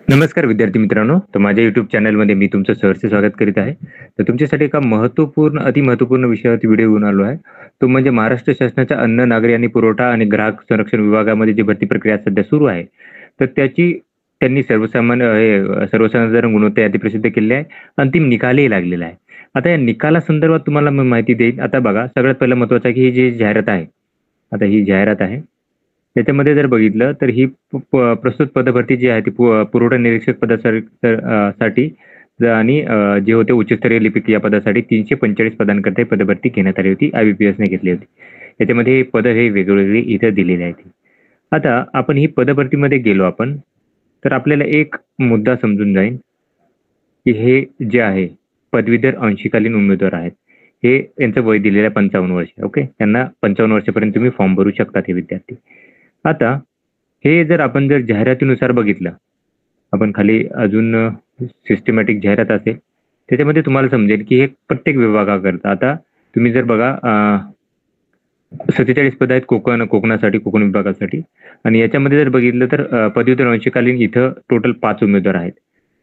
नमस्कार विद्यार्थी मित्रांनो. तर माझ्या YouTube चॅनलमध्ये मी तुमचं सहर्ष स्वागत करीत आहे. तर तुमच्यासाठी एका अति महत्त्वपूर्ण विषयावरती व्हिडिओ घेऊन आलो आहे. तो म्हणजे महाराष्ट्र शासनाच्या अन्न, नागरी आणि पुरवठा आणि ग्राहक संरक्षण विभागामध्ये जी भरती प्रक्रिया सध्या सुरू आहे. तर त्यांनी सर्वसाधारण गुणवत्ता यादी प्रसिद्ध केलेली आहे. अंतिम निकालही लागलेला आहे. आता या निकालासंदर्भात तुम्हाला मी माहिती देईन. आता बघा, सगळ्यात पहिलं महत्त्वाचं आहे की ही जी जाहिरात आहे. आता ही जाहिरात आहे. त्याच्यामध्ये जर बघितलं तर ही प्रस्तुत पदभरती जी आहे ती पुरवठा निरीक्षक साठी आणि जे होते उच्चस्तरीय लिपिक या पदासाठी 345 पदांकरता ही पदभरती घेण्यात आली होती. IBPS ने घेतली होती. याच्यामध्ये पद हे वेगवेगळी इथे दिलेले आहेत. आता आपण ही पदभरतीमध्ये गेलो आपण, तर आपल्याला एक मुद्दा समजून जाईल की हे जे आहे पदवीधर अंशकालीन उमेदवार आहेत. हे यांचं वय दिलेलं आहे 55 वर्ष. ओके, त्यांना 55 वर्षापर्यंत तुम्ही फॉर्म भरू शकतात हे विद्यार्थी. आता हे जर आपण जाहिरातीनुसार बघितलं, आपण खाली अजून सिस्टमॅटिक जाहिरात असेल त्याच्यामध्ये तुम्हाला समजेल की हे प्रत्येक विभागाकरता. आता तुम्ही जर बघा 47 पद आहेत कोकणासाठी, कोकण विभागासाठी. आणि याच्यामध्ये जर बघितलं तर पदवीधर अंशकालीन इथं टोटल 5 उमेदवार आहेत.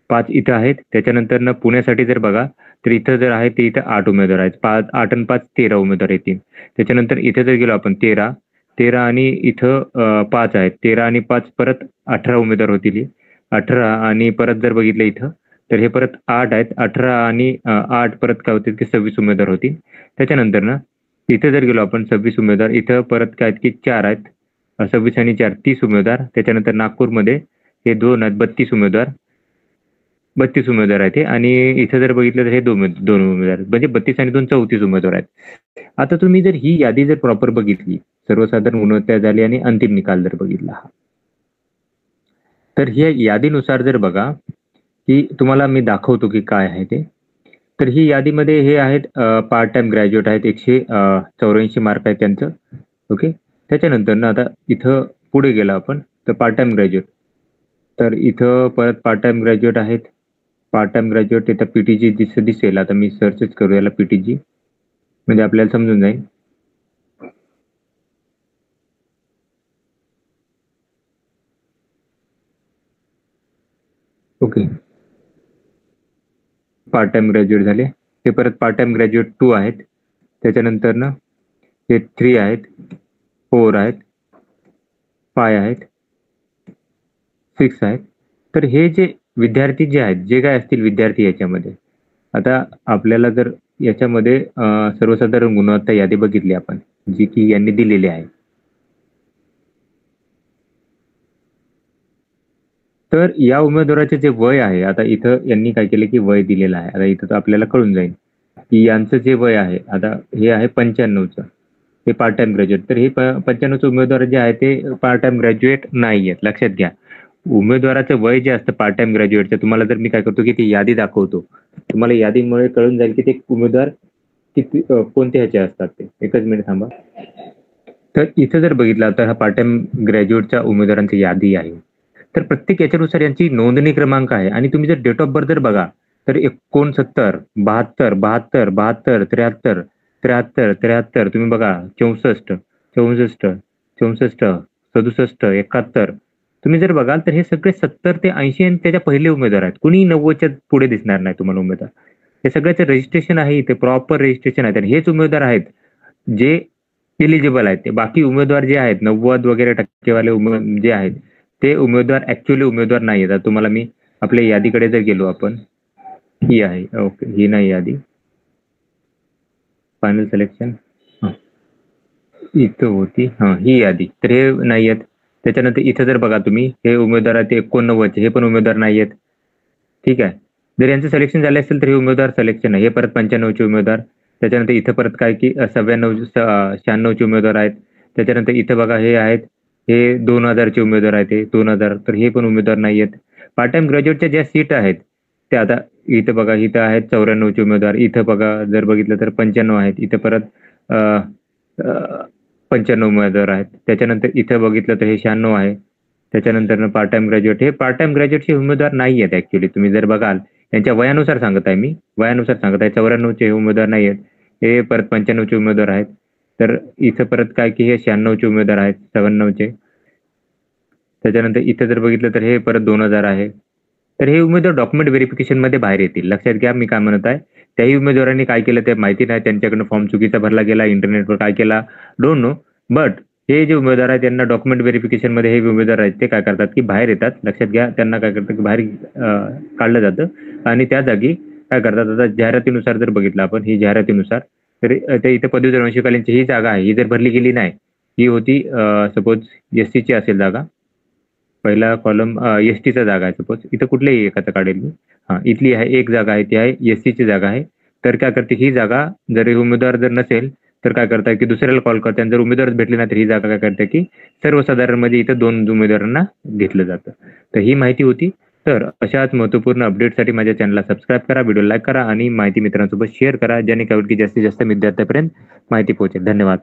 5 इथं आहेत. त्याच्यानंतर पुण्यासाठी जर बघा तर इथं जर आहे ते इथं 8 उमेदवार आहेत. 8 आणि 5 13 उमेदवार येतील. त्याच्यानंतर इथं जर गेलो आपण 13 आणि इथं 5 आहेत. 13 आणि 5 परत 18 उमेदवार होतील. 18 आणि परत जर बघितलं इथं तर हे परत 8 आहेत. 18 आणि 8 परत काय होतील की 26 उमेदवार होतील. त्याच्यानंतर ना इथं जर गेलो आपण 26 उमेदवार, इथं परत काय आहेत की 4 आहेत. 26 आणि 4 30 उमेदवार. त्याच्यानंतर नागपूरमध्ये हे 2 आहेत, 32 उमेदवार. 32 उमेदवार आहेत हे. आणि इथं जर बघितलं तर हे 2 उमेदवार, म्हणजे 32 आणि 2 34 उमेदवार आहेत. आता तुम्ही जर ही यादी जर प्रॉपर बघितली, सर्वसाधारण गुणवत्ता झाली आणि अंतिम निकाल जर बघितला, तर ह्या यादीनुसार जर बघा की तुम्हाला मी दाखवतो की काय आहे ते. तर ही यादीमध्ये हे आहेत पार्ट टाइम ग्रॅज्युएट आहेत, 184 मार्क आहेत त्यांचं. ओके, त्याच्यानंतर ना आता इथं पुढे गेला आपण तर पार्ट टाइम ग्रॅज्युएट. तर इथं परत पार्ट टाइम ग्रॅज्युएट आहेत. पार्ट टाइम ग्रॅज्युएट इथं PTG दिसेल. आता मी सर्चच करू याला PTG, म्हणजे आपल्याला समजून जाईल. ओके, पार्ट टाइम ग्रॅज्युएट झाले. हे परत पार्ट टाइम ग्रॅज्युएट 2 आहेत. त्याच्यानंतर ना हे 3 आहेत, 4 आहेत, 5 आहेत, 6 आहेत. तर हे जे विद्यार्थी जे आहेत, जे काय असतील विद्यार्थी याच्यामध्ये, आता आपल्याला जर याच्यामध्ये सर्वसाधारण गुणवत्ता यादी बघितली आपण, जी की यांनी दिलेली आहे, तर या उमेदवाराचे जे वय आहे, आता इथं यांनी काय केलं की वय दिलेलं आहे. आता इथं तर आपल्याला कळून जाईल की यांचं जे वय आहे, आता हे आहे 95चं. हे पार्ट टाइम ग्रॅज्युएट. तर हे 95चं उमेदवार जे आहे ते पार्ट टाइम ग्रॅज्युएट नाही आहेत, लक्षात घ्या. उमेदवाराचं वय जे असतं पार्ट टाइम ग्रॅज्युएटचं, तुम्हाला जर मी काय करतो की ती यादी दाखवतो, तुम्हाला यादीमुळे कळून जाईल की ते उमेदवार किती कोणत्या ह्याचे असतात ते. एकच मिनिट थांबा. तर इथं जर बघितलं तर हा पार्ट टाइम ग्रॅज्युएटच्या उमेदवारांची यादी आहे. तर प्रत्येक याच्यानुसार यांची नोंदणी क्रमांक आहे. आणि तुम्ही जर डेट ऑफ बर्थ जर बघा तर 69, 72, 72, 72, 73, 73, 73, तुम्ही बघा 64, 64, 64, 67, 71. तुम्ही जर बघाल तर हे सगळे 70 ते 80 आणि त्याच्या पहिले उमेदवार आहेत. कुणी 90च्या पुढे दिसणार नाही तुम्हाला उमेदवार. हे सगळ्याचं रजिस्ट्रेशन आहे इथे, प्रॉपर रजिस्ट्रेशन आहे. आणि हेच उमेदवार आहेत जे एलिजिबल आहेत. ते बाकी उमेदवार जे आहेत 90 वगैरे टक्केवाले जे आहेत ते उमेदवार ऍक्च्युअली उमेदवार नाही आहेत. तुम्हाला मी आपल्या यादीकडे जर गेलो आपण, ही आहे. ओके, ही नाही यादी, फायनल सिलेक्शन इथं होती. ही यादी. तर हे नाही आहेत. त्याच्यानंतर इथं जर बघा तुम्ही, हे उमेदवार आहेत 89चे, हे पण उमेदवार नाही आहेत. ठीक आहे. जर यांचं सिलेक्शन झाले असेल तर हे उमेदवार सिलेक्शन आहे. हे परत 95चे उमेदवार. त्याच्यानंतर इथं परत काय की 96चे उमेदवार आहेत. त्याच्यानंतर इथं बघा हे आहेत, हे 2000चे उमेदवार आहेत, हे 2000. तर हे पण उमेदवार नाही आहेत. पार्ट टाइम ग्रॅज्युएटच्या ज्या सीट आहेत त्या आता इथं बघा, इथं आहेत 94चे उमेदवार. इथं बघा जर बघितलं तर 95 आहेत. इथं परत 95 उमेदवार आहेत. त्याच्यानंतर इथं बघितलं तर हे 96 आहे. त्याच्यानंतर पार्ट टाइम ग्रॅज्युएट, हे पार्ट टाइम ग्रॅज्युएटचे उमेदवार नाही आहेत ऍक्च्युअली. तुम्ही जर बघाल यांच्या वयानुसार सांगत आहे मी, वयानुसार सांगत आहे. 94चे हे उमेदवार नाही आहेत. हे परत 95चे उमेदवार आहेत. तर इथं परत काय की हे 96चे उमेदवार आहेत, 97चे. त्याच्यानंतर इथं जर बघितलं तर हे परत 2000 आहे. तर हे उमेदवार डॉक्युमेंट व्हेरिफिकेशन मध्ये बाहेर येतील. लक्षात घ्या मी काय म्हणत आहे. त्याही उमेदवारांनी काय केलं ते माहिती नाही, त्यांच्याकडनं फॉर्म चुकीचा भरला गेला, इंटरनेटवर काय केला, डोंट नो. बट हे जे उमेदवार आहेत त्यांना डॉक्युमेंट व्हेरिफिकेशन मध्ये हे उमेदवार आहेत ते काय करतात की बाहेर येतात. लक्षात घ्या, त्यांना काय करतात की बाहेर काढलं जातं आणि त्या जागी काय करतात. आता जाहिरातीनुसार जर बघितलं आपण, ही जाहिरातीनुसार तर ते इथे पदवीधर अंशकालीनची ही जागा आहे, ही जर भरली गेली नाही, ही होती सपोज एस ची असेल जागा, पहिला कॉलम एस टीचा जागा आहे सपोज, इथं कुठल्याही एकाचा काढेल मी. हा, इथली आहे एक जागा आहे, ती आहे एस ची जागा आहे. तर काय करते ही जागा, जर उमेदवार जर नसेल तर काय करताय की दुसऱ्याला कॉल करते, आणि जर उमेदवार भेटले नाही तर ही जागा काय करते की सर्वसाधारण मध्ये इथं 2 उमेदवारांना घेतलं जातं. तर ही माहिती होती. तर अशाच महत्त्वपूर्ण अपडेटसाठी माझ्या चॅनलला सबस्क्राईब करा, व्हिडिओ लाईक करा आणि माहिती मित्रांसोबत शेअर करा, ज्याने काय होईल की जास्तीत जास्त विद्यार्थ्यांपर्यंत माहिती पोहोचेल. धन्यवाद.